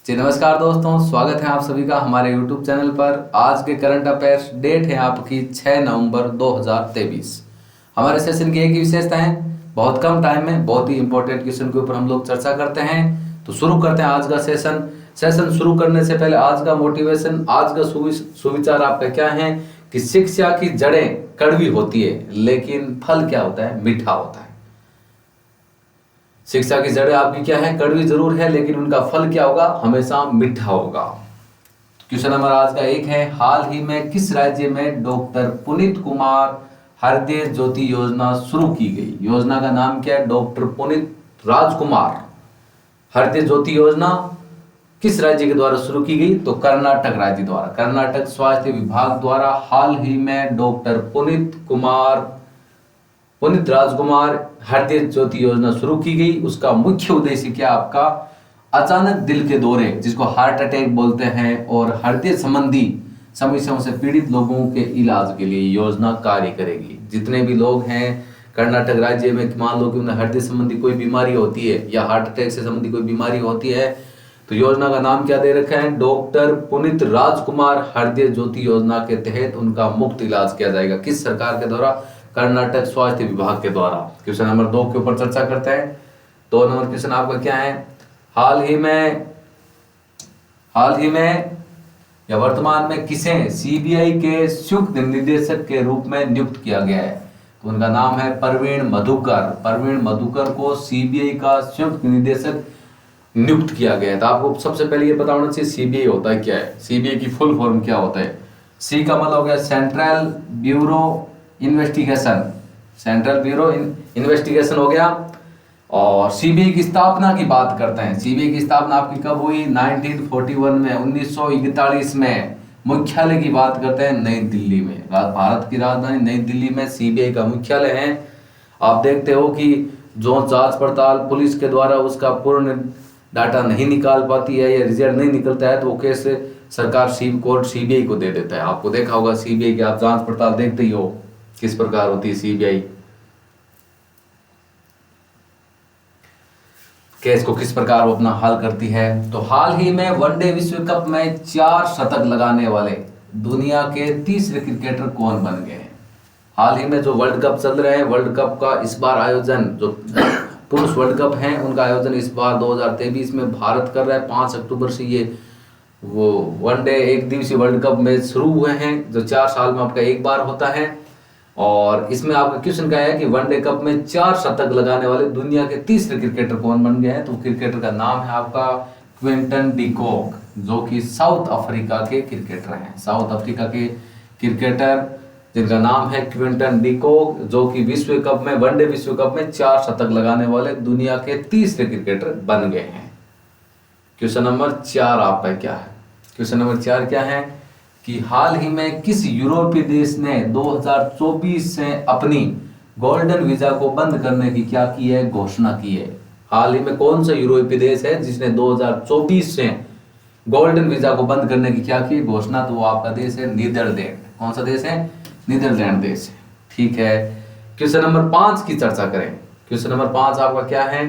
जी नमस्कार दोस्तों, स्वागत है आप सभी का हमारे YouTube चैनल पर। आज के करंट अफेयर्स डेट है आपकी 6 नवंबर 2023। हमारे सेशन की एक ही विशेषता है, बहुत कम टाइम में बहुत ही इंपॉर्टेंट क्वेश्चन के ऊपर हम लोग चर्चा करते हैं। तो शुरू करते हैं आज का सेशन शुरू करने से पहले आज का मोटिवेशन, आज का सुविचार आपका क्या है कि शिक्षा की जड़ें कड़वी होती है लेकिन फल क्या होता है, मीठा होता है। शिक्षा की जड़ें आपकी क्या है, कड़वी जरूर है लेकिन उनका फल क्या होगा, हमेशा मीठा होगा। क्वेश्चन नंबर आज का एक है, हाल ही में किस राज्य में डॉक्टर पुनीत कुमार हृदय ज्योति योजना शुरू की गई। योजना का नाम क्या है, डॉक्टर पुनीत राजकुमार हृदय ज्योति योजना किस राज्य के द्वारा शुरू की गई, तो कर्नाटक राज्य द्वारा, कर्नाटक स्वास्थ्य विभाग द्वारा हाल ही में डॉक्टर पुनीत राजकुमार हृदय ज्योति योजना शुरू की गई। उसका मुख्य उद्देश्य क्या आपका, अचानक दिल के दौरे जिसको हार्ट अटैक बोलते हैं और हृदय संबंधी समस्याओं से पीड़ित लोगों के इलाज के लिए योजना कार्य करेगी। जितने भी लोग हैं कर्नाटक राज्य में, मान लो कि उन्हें हृदय संबंधी कोई बीमारी होती है या हार्ट अटैक से संबंधी कोई बीमारी होती है, तो योजना का नाम क्या दे रखा है, डॉक्टर पुनीत राजकुमार हृदय ज्योति योजना के तहत उनका मुफ्त इलाज किया जाएगा। किस सरकार के द्वारा, कर्नाटक स्वास्थ्य विभाग के द्वारा। क्वेश्चन नंबर 2 के ऊपर चर्चा करते हैं। 2 नंबर क्वेश्चन आपका क्या है, हाल ही में या वर्तमान में किसे सीबीआई के संयुक्त निदेशक के रूप में नियुक्त किया गया है, तो उनका नाम है प्रवीण मधुकर को सीबीआई का संयुक्त निदेशक नियुक्त किया गया है। तो आपको सबसे पहले ये पता होना चाहिए सीबीआई होता है क्या है, सीबीआई की फुल फॉर्म क्या होता है। सी का मतलब हो गया सेंट्रल ब्यूरो इन्वेस्टिगेशन हो गया। और सीबीआई की स्थापना की बात करते हैं, सीबीआई की स्थापना आपकी कब हुई, 1941 में, 1941 में। मुख्यालय की बात करते हैं नई दिल्ली में, भारत की राजधानी नई दिल्ली में सीबीआई का मुख्यालय है। आप देखते हो कि जो जांच पड़ताल पुलिस के द्वारा उसका पूर्ण डाटा नहीं निकाल पाती है या रिजल्ट नहीं निकलता है, तो वो कैसे सरकार कोर्ट सीबीआई को दे देता है। आपको देखा होगा सीबीआई की आप जांच पड़ताल देखते ही हो किस प्रकार होती है सीबीआई, केस को किस प्रकार वो अपना हल करती है। तो हाल ही में वनडे विश्व कप में 4 शतक लगाने वाले दुनिया के तीसरे क्रिकेटर कौन बन गए हैं। हाल ही में जो वर्ल्ड कप चल रहे हैं, वर्ल्ड कप का इस बार आयोजन, जो पुरुष वर्ल्ड कप है उनका आयोजन इस बार 2023 में भारत कर रहा है। 5 अक्टूबर से ये वो वनडे एक दिवसीय वर्ल्ड कप मैच शुरू हुए हैं, जो 4 साल में आपका एक बार होता है। और इसमें आपका क्वेश्चन क्या है कि वनडे कप में 4 शतक लगाने वाले दुनिया के तीसरे क्रिकेटर कौन बन गए हैं, तो क्रिकेटर का नाम है आपका क्विंटन डिकॉक, जो कि साउथ अफ्रीका के क्रिकेटर हैं। साउथ अफ्रीका के क्रिकेटर जिनका नाम है क्विंटन डिकॉक, जो कि विश्व कप में, वनडे विश्व कप में 4 शतक लगाने वाले दुनिया के तीसरे क्रिकेटर बन गए हैं। क्वेश्चन नंबर 4 आपका क्या है, क्वेश्चन नंबर 4 क्या है कि हाल ही में किस यूरोपीय देश ने 2024 से अपनी गोल्डन वीजा को बंद करने की क्या की है, घोषणा की है। हाल ही में कौन सा यूरोपीय देश है जिसने 2024 से गोल्डन वीजा को बंद करने की क्या की घोषणा, तो वो आपका देश है नीदरलैंड। कौन सा देश है, नीदरलैंड देश है। ठीक है, क्वेश्चन नंबर 5 की चर्चा करें। क्वेश्चन नंबर 5 आपका क्या है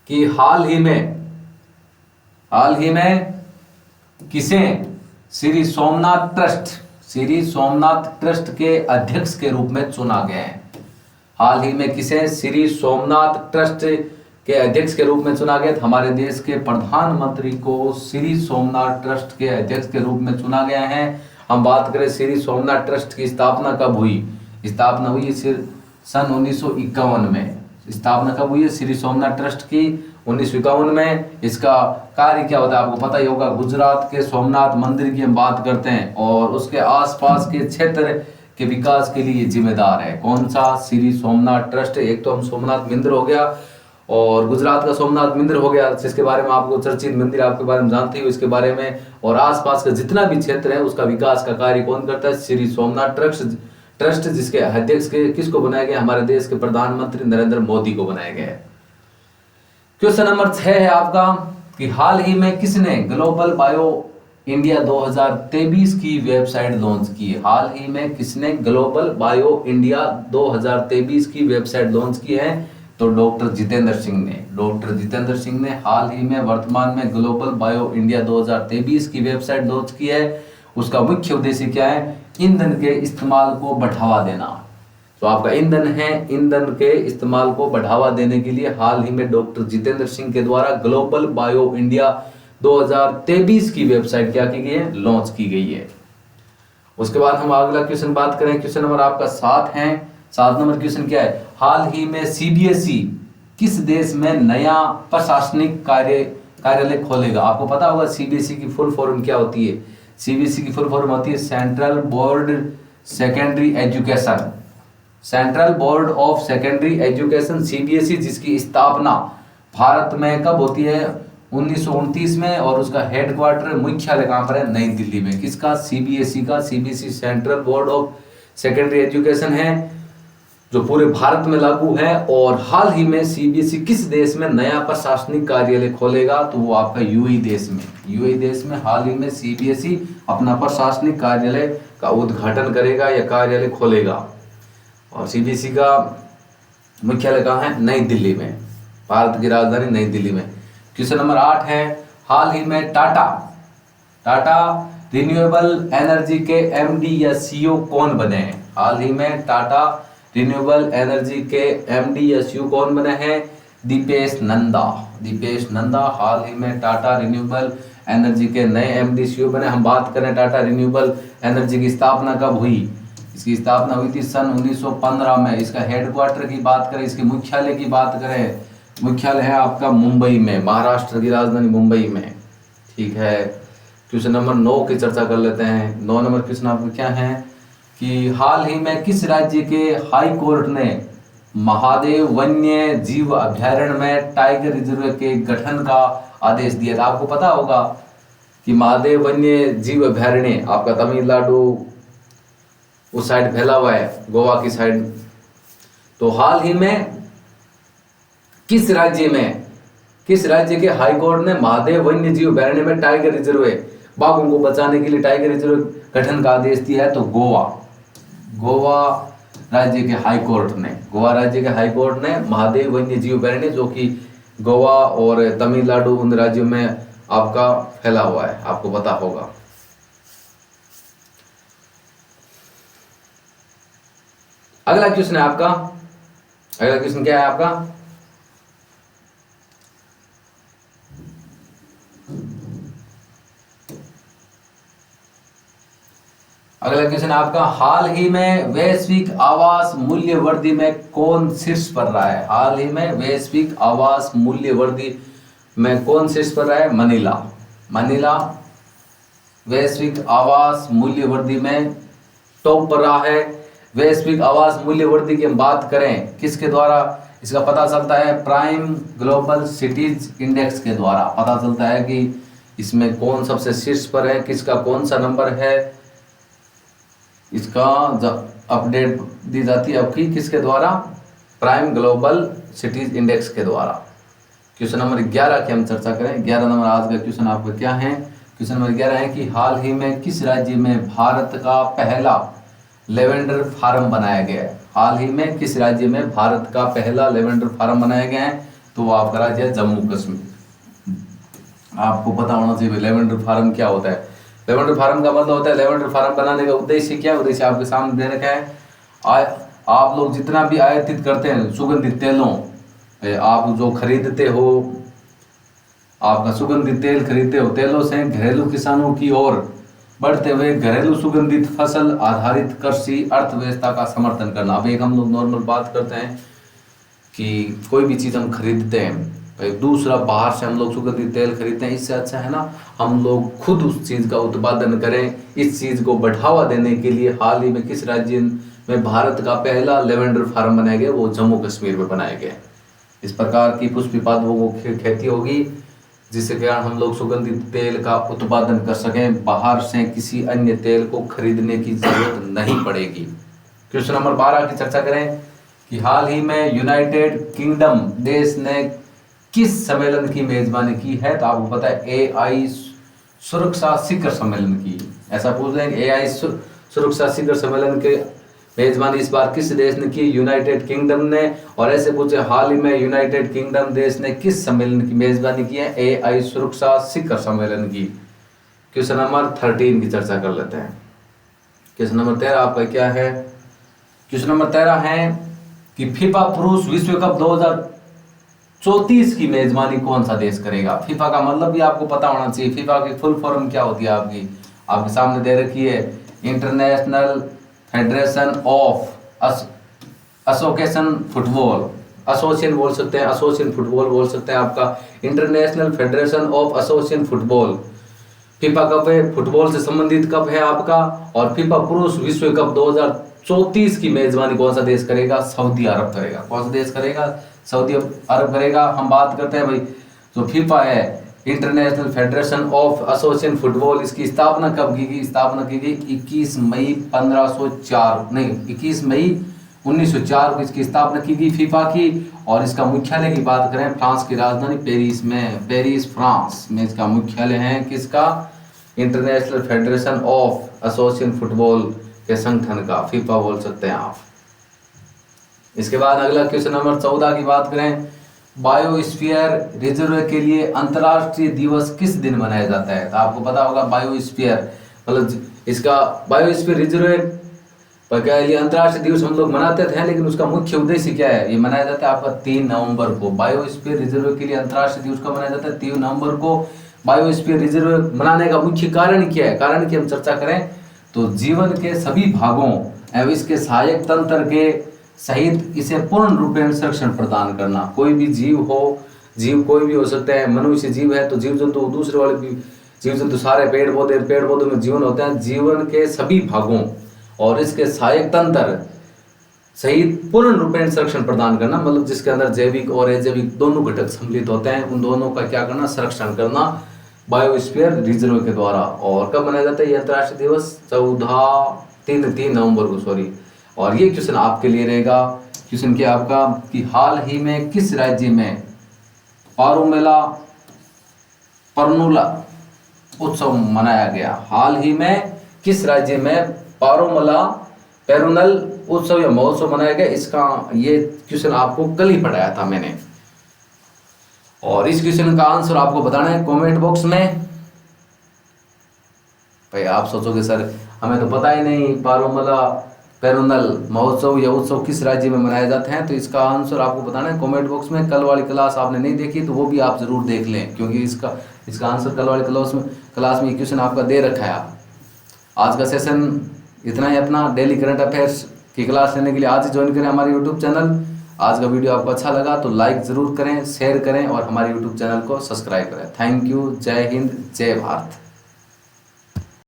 कि हाल ही में किसे श्री सोमनाथ ट्रस्ट के अध्यक्ष के रूप में चुना गया है। हाल ही में किसे श्री सोमनाथ ट्रस्ट के अध्यक्ष के रूप में चुना गया, हमारे देश के प्रधानमंत्री को श्री सोमनाथ ट्रस्ट के अध्यक्ष के रूप में चुना गया है। हम बात करें श्री सोमनाथ ट्रस्ट की स्थापना कब हुई, स्थापना हुई सन 1951 में। स्थापना कब हुई है श्री सोमनाथ ट्रस्ट की, 1951 में। इसका कार्य क्या होता है आपको पता ही होगा, गुजरात के सोमनाथ मंदिर की हम बात करते हैं और उसके आसपास के क्षेत्र के विकास के लिए जिम्मेदार है। कौन सा, श्री सोमनाथ ट्रस्ट। एक तो हम सोमनाथ मंदिर हो गया और गुजरात का सोमनाथ मंदिर हो गया, जिसके बारे में आपको चर्चित मंदिर आपके बारे में जानते हो इसके बारे में, और आसपास का जितना भी क्षेत्र है उसका विकास का कार्य कौन करता है, श्री सोमनाथ ट्रस्ट, जिसके अध्यक्ष के किसको बनाया गया, हमारे देश के प्रधानमंत्री नरेंद्र मोदी को बनाया गया है। क्वेश्चन नंबर 6 है आपका कि हाल ही में किसने ग्लोबल बायो इंडिया 2023 की वेबसाइट लॉन्च की। हाल ही में किसने ग्लोबल बायो इंडिया 2023 की वेबसाइट लॉन्च की है, तो डॉक्टर जितेंद्र सिंह ने हाल ही में वर्तमान में ग्लोबल बायो इंडिया 2023 की वेबसाइट लॉन्च की है। उसका मुख्य उद्देश्य क्या है? ईंधन के इस्तेमाल को बढ़ावा देना। तो आपका ईंधन है, ईंधन के इस्तेमाल को बढ़ावा देने के लिए हाल ही में डॉक्टर जितेंद्र सिंह के द्वारा ग्लोबल बायो इंडिया 2023 की वेबसाइट क्या की गई है? लॉन्च की गई है। उसके बाद हम अगला क्वेश्चन बात करें, क्वेश्चन नंबर आपका 7 है। 7 नंबर क्वेश्चन क्या है? हाल ही में सीबीएसई किस देश में नया प्रशासनिक कार्यालय खोलेगा? आपको पता होगा सीबीएसई की फुल फॉर्म क्या होती है? सीबीएसई की फुल फॉर्म होती है central board secondary education, central board of secondary education, CBSE, जिसकी स्थापना भारत में कब होती है? 1929 में, और उसका हेडक्वार्टर मुख्यालय कहाँ पर है? नई दिल्ली में। किसका? सीबीएसई का। CBSE central board of secondary education है जो पूरे भारत में लागू है। और हाल ही में सीबीएसई किस देश में नया प्रशासनिक कार्यालय खोलेगा? तो वो आपका यूएई देश में। यूएई देश में हाल ही में सीबीएसई अपना प्रशासनिक कार्यालय का उद्घाटन करेगा या कार्यालय खोलेगा। और सीबीएसई का मुख्यालय कहाँ है? नई दिल्ली में, भारत की राजधानी नई दिल्ली में। क्वेश्चन नंबर 8 है। हाल ही में टाटा रिन्यूएबल एनर्जी के एमडी या सीईओ कौन बने हैं? हाल ही में टाटा रिन्यूएबल एनर्जी के एमडी या सीईओ कौन बने हैं? दीपेश नंदा हाल ही में टाटा रिन्यूएबल एनर्जी के नए एमडी सीईओ बने। हम बात करें टाटा रिन्यूएबल एनर्जी की स्थापना कब हुई? इसकी स्थापना हुई थी सन 1915 में। इसका हेडक्वार्टर की बात करें, इसके मुख्यालय की बात करें, मुख्यालय है आपका मुंबई में, महाराष्ट्र की राजधानी मुंबई में। ठीक है, क्वेश्चन नंबर 9 की चर्चा कर लेते हैं। 9 नंबर क्वेश्चन आपका क्या है कि हाल ही में किस राज्य के हाई कोर्ट ने महादेव वन्य जीव अभ्यारण्य में टाइगर रिजर्व के गठन का आदेश दिया था? आपको पता होगा कि महादेव वन्य जीव अभ्यारण्य आपका तमिलनाडु उस साइड फैला हुआ है, गोवा की साइड। तो हाल ही में किस राज्य के हाई कोर्ट ने महादेव वन्य जीव अभ्यारण्य में टाइगर रिजर्व, बाघों को बचाने के लिए टाइगर रिजर्व गठन का आदेश दिया है? तो गोवा राज्य के हाई कोर्ट ने महादेव वन्य जीव अभ्यारण्य, जो कि गोवा और तमिलनाडु उन राज्यों में आपका फैला हुआ है, आपको पता होगा। अगला क्वेश्चन है आपका, अगला क्वेश्चन क्या है आपका? अगला क्वेश्चन आपका, हाल ही में वैश्विक आवास मूल्य वृद्धि में कौन शीर्ष पर रहा है? हाल ही में वैश्विक आवास मूल्य वृद्धि में कौन शीर्ष पर रहा है? मनीला वैश्विक आवास मूल्य वृद्धि में टॉप पर रहा है। वैश्विक आवास मूल्य वृद्धि की हम बात करें किसके द्वारा? इसका पता चलता है प्राइम ग्लोबल सिटीज इंडेक्स के द्वारा पता चलता है कि इसमें कौन सबसे शीर्ष पर है, किसका कौन सा नंबर है। इसका अपडेट दी जाती है आपकी किसके द्वारा? प्राइम ग्लोबल सिटीज इंडेक्स के द्वारा। क्वेश्चन नंबर 11 की हम चर्चा करें। 11 नंबर आज का क्वेश्चन आपका क्या है? क्वेश्चन नंबर 11 है कि हाल ही में किस राज्य में भारत का पहला लेवेंडर फार्म बनाया गया है? हाल ही में किस राज्य में भारत का पहला लेवेंडर फार्म बनाया गया है? तो वो आपका राज्य है जम्मू कश्मीर। आपको पता होना चाहिए लेवेंडर फार्म क्या होता है। लेवेंडर फार्म का मतलब होता है, लेवेंडर फार्म बनाने का उद्देश्य क्या है? उद्देश्य आपके सामने दे रखा है। आप लोग जितना भी आयातित करते हैं सुगंधित तेलों, आप जो खरीदते हो, आपका सुगंधित तेल खरीदते हो, तेलों से घरेलू किसानों की ओर बढ़ते हुए घरेलू सुगंधित फसल आधारित कृषि अर्थव्यवस्था का समर्थन करना। अब एक हम लोग नॉर्मल बात करते हैं कि कोई भी चीज़ हम खरीदते हैं, दूसरा बाहर से हम लोग सुगंधित तेल खरीदते हैं, इससे अच्छा है ना हम लोग खुद उस चीज़ का उत्पादन करें। इस चीज़ को बढ़ावा देने के लिए हाल ही में किस राज्य में भारत का पहला लेवेंडर फार्म बनाया गया? वो जम्मू कश्मीर में बनाया गया। इस प्रकार की पुष्पी पादपों को खेती होगी जिससे कारण हम लोग सुगंधित तेल का उत्पादन कर सकें, बाहर से किसी अन्य तेल को खरीदने की जरूरत नहीं पड़ेगी। क्वेश्चन नंबर 12 की चर्चा करें कि हाल ही में यूनाइटेड किंगडम देश ने किस सम्मेलन की मेजबानी की है? तो आपको पता है एआई सुरक्षा शिखर सम्मेलन की। ऐसा पूछ लेंगे एआई सुरक्षा शिखर सम्मेलन के मेजबानी इस बार किस देश ने की? यूनाइटेड किंगडम ने। और ऐसे पूछे हाल ही में यूनाइटेड किंगडम देश ने किस सम्मेलन की मेजबानी की है? AI सुरक्षा शिखर सम्मेलन की। क्वेश्चन नंबर 13 की चर्चा कर लेते हैं। क्वेश्चन नंबर 13 आपका क्या है? क्वेश्चन नंबर 13 है कि फीफा पुरुष विश्व कप 2034 की मेजबानी कौन सा देश करेगा? फीफा का मतलब भी आपको पता होना चाहिए। फीफा की फुल फॉर्म क्या होती है आपके सामने दे रखी है। International federation of association football, association बोल सकते हैं, एसोसिएशन फुटबॉल बोल सकते हैं। आपका international federation of association football. FIFA cup है, फुटबॉल से संबंधित कप है आपका। और फीफा पुरुष विश्व कप 2034 की मेजबानी कौन सा देश करेगा? सऊदी अरब करेगा। कौन सा देश करेगा? सऊदी अरब करेगा। हम बात करते हैं भाई जो फीफा है, international federation of association football, इसकी स्थापना कब की गई? स्थापना की गई 21 मई 1904 को इसकी स्थापना की गई फीफा की। और इसका मुख्यालय की बात करें, फ्रांस की राजधानी पेरिस में, पेरिस फ्रांस में इसका मुख्यालय है। किसका? International federation of association football के संगठन का, फीफा बोल सकते हैं आप। इसके बाद अगला क्वेश्चन नंबर 14 की बात करें, बायोस्फीयर रिजर्व के लिए अंतर्राष्ट्रीय दिवस किस दिन मनाया जाता है? तो आपको पता होगा बायोस्फीयर मतलब इसका बायोस्फीयर रिजर्व पर क्या है, ये अंतर्राष्ट्रीय दिवस हम लोग मनाते थे, लेकिन उसका मुख्य उद्देश्य क्या है? ये मनाया जाता है आपका 3 नवंबर को। बायोस्फीयर रिजर्व के लिए अंतर्राष्ट्रीय दिवस कब मनाया जाता है? 3 नवंबर को। बायोस्फीयर रिजर्व मनाने का मुख्य कारण क्या है? कारण की हम चर्चा करें तो जीवन के सभी भागों एवं इसके सहायक तंत्र के सहित इसे पूर्ण रूपेण संरक्षण प्रदान करना। कोई भी जीव हो, जीव कोई भी हो सकता है, मनुष्य जीव है तो जीव जंतु, दूसरे वाले भी जीव जंतु, सारे पेड़ पौधों में जीवन होता है। जीवन के सभी भागों और इसके सहायक तंत्र सहित पूर्ण रूपेण संरक्षण प्रदान करना, मतलब जिसके अंदर जैविक और अजैविक दोनों घटक सम्मिलित होते हैं, उन दोनों का क्या करना? संरक्षण करना बायोस्फीयर रिजर्व के द्वारा। और कब मनाया जाता है ये अंतर्राष्ट्रीय दिवस? 3 नवंबर को, सॉरी। और ये क्वेश्चन आपके लिए रहेगा। क्वेश्चन क्या आपका कि हाल ही में किस राज्य में परनुला उत्सव मनाया गया? हाल ही में किस राज्य में पेरुनल उत्सव या महोत्सव मनाया गया? इसका ये क्वेश्चन आपको कल ही पढ़ाया था मैंने। और इस क्वेश्चन का आंसर आपको बताना है कमेंट बॉक्स में। भाई आप सोचोगे सर हमें तो पता ही नहीं पेरुनल महोत्सव या उत्सव किस राज्य में मनाए जाते हैं, तो इसका आंसर आपको बताना है कमेंट बॉक्स में। कल वाली क्लास आपने नहीं देखी तो वो भी आप जरूर देख लें, क्योंकि इसका आंसर कल वाली क्लास में क्वेश्चन आपका दे रखा है। आज का सेशन इतना ही अपना। डेली करंट अफेयर्स की क्लास लेने के लिए आज ही ज्वाइन करें हमारे यूट्यूब चैनल। आज का वीडियो आपको अच्छा लगा तो लाइक ज़रूर करें, शेयर करें और हमारे यूट्यूब चैनल को सब्सक्राइब करें। Thank you. जय हिंद, जय भारत।